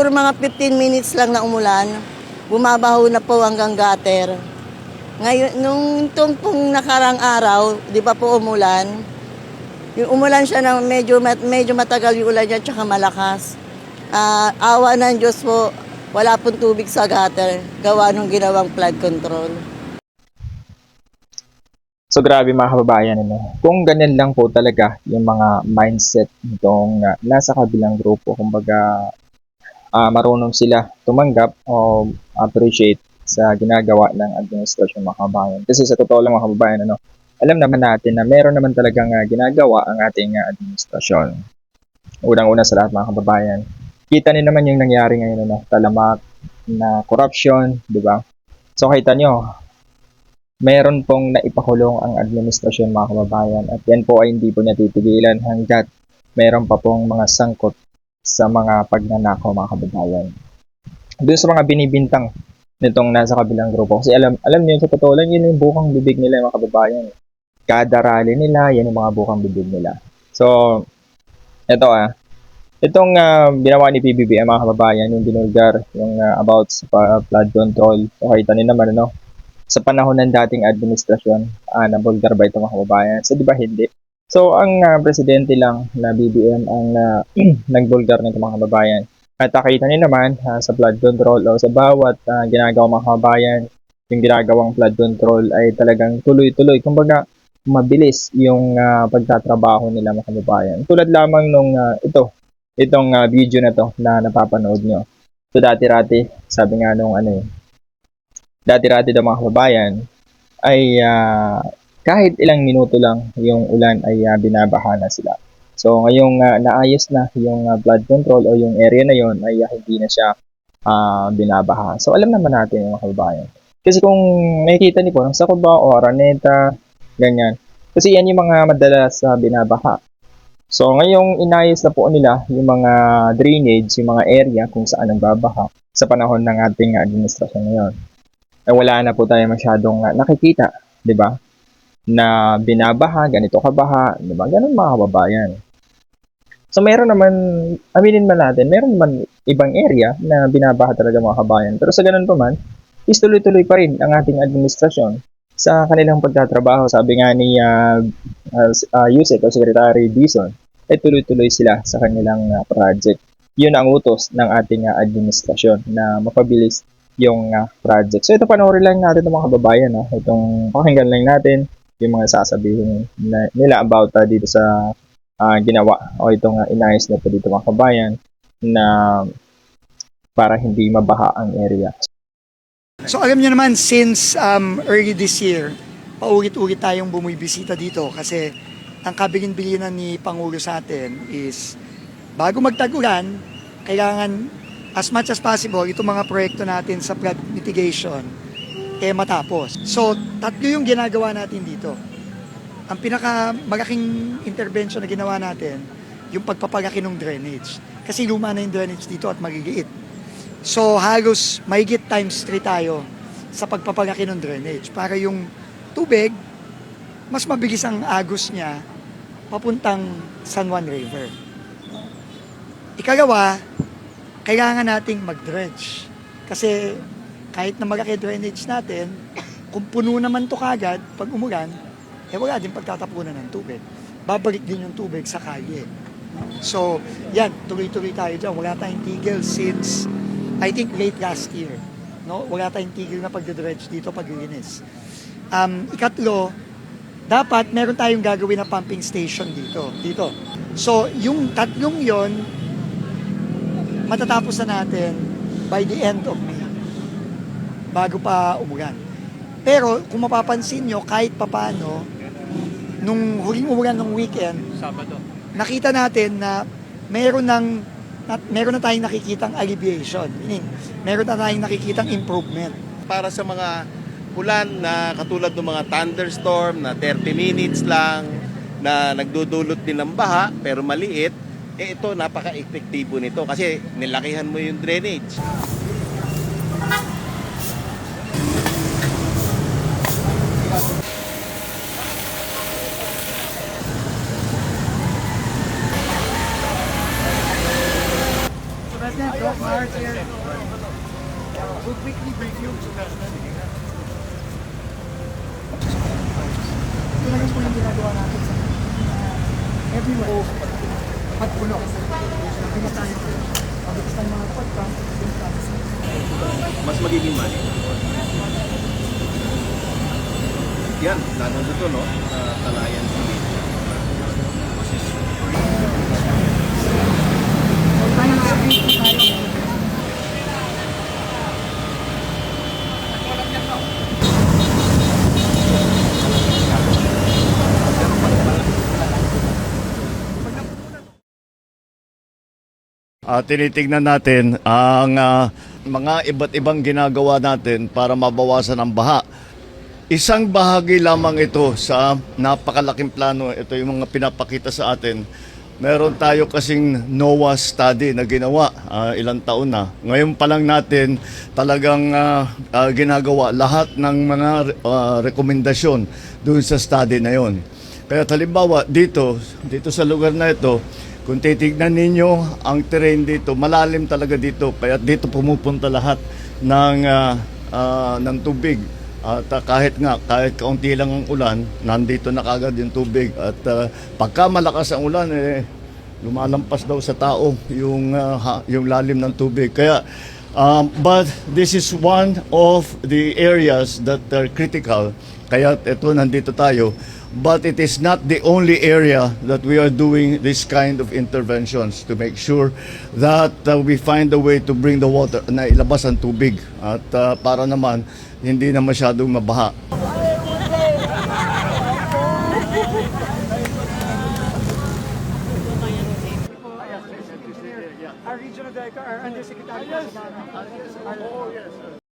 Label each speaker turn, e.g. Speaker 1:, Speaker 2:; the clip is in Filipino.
Speaker 1: For mga 15 minutes lang na umulan, bumabaho na po hanggang gutter. Ngayon, nung itong pong nakarang araw, di ba po umulan, yung umulan siya ng medyo matagal yung ulan niya, tsaka malakas. Awa ng Diyos po, wala pong tubig sa gutter, gawa nung ginawang flood control.
Speaker 2: So grabe mga kababayan, ano? Kung ganyan lang po talaga yung mga mindset nitong nasa kabilang grupo, kumbaga marunong sila tumanggap o appreciate sa ginagawa ng administrasyon mga kababayan. Kasi sa totoo lang mga kababayan, ano, alam naman natin na meron naman talagang ginagawa ang ating administrasyon. Unang-una sa lahat mga kababayan, kita niyo naman yung nangyari ngayon, ano, talamak na corruption, di ba? So kita nyo, meron pong naipakulong ang administrasyon mga kababayan at yan po ay hindi po niya titigilan hanggat meron pa pong mga sangkot sa mga pagnanakaw mga kababayan. Doon sa mga binibintang nitong nasa kabilang grupo, kasi alam niyo sa totoo lang, yun yung bukang bibig nila mga kababayan. Kada rally nila, yan yung mga bukang bibig nila. So, itong ginawa ni PBBM mga kababayan, yung binulgar, yung about sa flood control. So, kita niyo naman, ano, sa panahon ng dating administrasyon, nabulgar ba ito mga kababayan? So, di ba hindi? So, ang presidente lang na BBM ang nagbulgar nito mga kababayan. At nakita niyo naman sa flood control o sa bawat ginagawa mga kababayan, yung ginagawang flood control ay talagang tuloy-tuloy. Kumbaga, mabilis yung pagtatrabaho nila mga kababayan. Tulad lamang nung itong video na to na napapanood nyo. So, dati-rati, sabi nga nung dati-rati daw mga kababayan ay kahit ilang minuto lang yung ulan ay binabaha na sila. So ngayong naayos na yung flood control o yung area na yon ay hindi na siya binabaha. So alam naman natin yung mga kababayan. Kasi kung nakikita niyo po sa Cubao o Araneta, ganyan. Kasi yan yung mga madalas binabaha. So ngayong inayos na po nila yung mga drainage, yung mga area kung saan nagbabaha sa panahon ng ating administrasyon ngayon. Wala na po tayo masyadong nakikita, 'di ba? Na binabaha, ganito kabaha, 'di ba? Ganun mga kababayan. So meron naman, aminin man natin, meron naman ibang area na binabaha talaga mga kababayan. Pero sa ganun pa man, is tuloy-tuloy pa rin ang ating administrasyon sa kanilang pagtatrabaho. Sabi nga ni Yusek o Secretary Dizon, ay tuloy-tuloy sila sa kanilang project. Yun ang utos ng ating administrasyon na mapabilis yung project. So ito panoorin lang natin ng mga kababayan. Itong pakinggan lang natin yung mga sasabihin nila about dito sa ginawa o itong inayos na ito dito mga kababayan na para hindi mabaha ang area.
Speaker 3: So alam niyo naman, since early this year, paulit-ulit tayong bumibisita dito kasi ang kabilin-bilinan ni Pangulo sa atin is bago magtag-ulan, kailangan as much as possible, itong mga proyekto natin sa flood mitigation, matapos. So, tatlo yung ginagawa natin dito. Ang pinakamalaking intervention na ginawa natin, yung pagpapalaki ng drainage. Kasi luma na yung drainage dito at magigit. So, halos mahigit times 3 tayo sa pagpapalaki ng drainage para yung tubig, mas mabilis ang agos niya papuntang San Juan River. Ikalawa, kailangan nating mag-dredge. Kasi kahit na malaki drainage natin, kung puno naman to kagad pag umulan, wala din pagtatapunan ng tubig. Babalik din yung tubig sa kalye. So, yan, tuloy-tuloy tayo dyan. Wala tayong tigil since, I think, late last year. No? Wala tayong tigil na pag-dredge dito, paglilinis. Ikatlo, dapat meron tayong gagawin na pumping station dito. So, yung tatlong yon matatapos na natin by the end of May, bago pa umulan. Pero kung mapapansin nyo, kahit papano, nung huling umulan ng weekend, Sabado, nakita natin na meron na tayong nakikitang alleviation. Meaning, meron na tayong nakikitang improvement.
Speaker 4: Para sa mga ulan na katulad ng mga thunderstorm na 30 minutes lang, na nagdudulot din ng baha pero maliit, ito napaka-epektibo nito kasi nilakihan mo yung drainage.
Speaker 3: President Doc Mar, start here. We'll quickly brief you. Ito na yung po yung ginagawa natin sa everywhere. Pagpuno. Mabilis tayo. Mabilis tayo mga podcast.
Speaker 4: Mas magiging money. Yan, lalo dito, no? Talayan TV.
Speaker 3: Tayo na tayo.
Speaker 5: Tinitignan natin ang mga iba't ibang ginagawa natin para mabawasan ang baha. Isang bahagi lamang ito sa napakalaking plano. Ito yung mga pinapakita sa atin. Meron tayo kasing NOAA study na ginawa ilang taon na. Ngayon pa lang natin talagang ginagawa lahat ng mga rekomendasyon doon sa study na yon. Kaya halimbawa dito sa lugar na ito, kung titignan ninyo ang terrain dito, malalim talaga dito. Kaya dito pumupunta lahat ng tubig. At kahit kaunti lang ang ulan, nandito na kagad yung tubig. At pagka malakas ang ulan, lumalampas daw sa tao yung lalim ng tubig. Kaya, but this is one of the areas that are critical. Kaya ito, nandito tayo. But it is not the only area that we are doing this kind of interventions to make sure that we find a way to bring the water, na ilabas ang tubig at para naman hindi na masyadong mabaha.
Speaker 3: Our regional director, our undersecretary. Oh, yes.